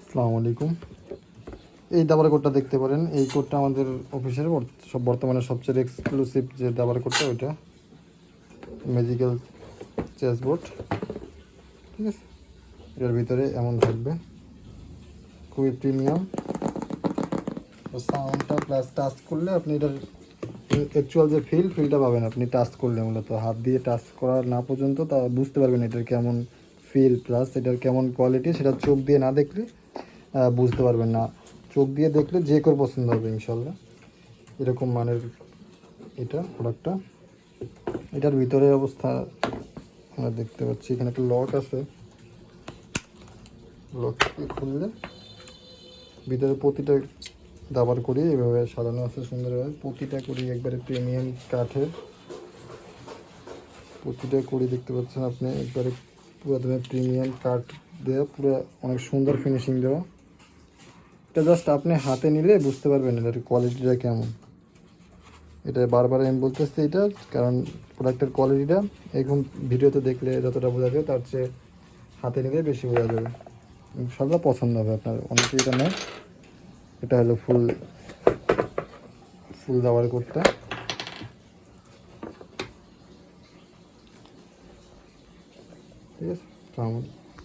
আসসালামু আলাইকুম। এই দাবার কোডটা দেখতে পারেন। এই কোডটা আমাদের অফিসের বর্তমানে সবচেয়ে এক্সক্লুসিভ যে দাবার কোডটা, ওইটা ম্যাজিক্যাল চেসবোর্ড। ঠিক আছে, এটার ভিতরে এমন থাকবে, খুবই প্রিমিয়াম সাউন্ডটা প্লাস টাচ করলে আপনি এটার অ্যাকচুয়াল যে ফিলটা পাবেন আপনি টাচ করলে। মূলত হাত দিয়ে টাচ করা না পর্যন্ত তা বুঝতে পারবেন এটার কেমন ফিল প্লাস এটার কেমন কোয়ালিটি, সেটা চোখ দিয়ে না দেখলে বুঝতে পারবেন না। চোখ দিয়ে দেখলে যে কেউ পছন্দ হবে ইনশাল্লাহ। এরকম মানের এটা প্রোডাক্টটা। এটার ভিতরে অবস্থা আমরা দেখতে পাচ্ছি, এখানে একটা লক আছে। লকটি খুললে ভিতরে প্রতিটা দাবার করি এভাবে সাজানো আছে সুন্দরভাবে। প্রতিটা করি একবারে প্রিমিয়াম কাঠের। প্রতিটা করি দেখতে পাচ্ছেন আপনি একবারে পুরো প্রিমিয়াম কাঠ দেওয়া, পুরো অনেক সুন্দর ফিনিশিং দেওয়া। এটা জাস্ট আপনি হাতে নিলে বুঝতে পারবেন এটার কোয়ালিটিটা কেমন। এটা বারবার আমি বলতেছি এটা, কারণ প্রোডাক্টের কোয়ালিটিটা এরকম ভিডিওতে দেখলে যতটা বোঝা যায় তার চেয়ে হাতে নিলে বেশি বোঝা যাবে। ইনশাল্লাহ পছন্দ হবে আপনার। অনেকেই এটা নেয়। এটা হলো ফুল দাবার কোডটা। ঠিক আছে,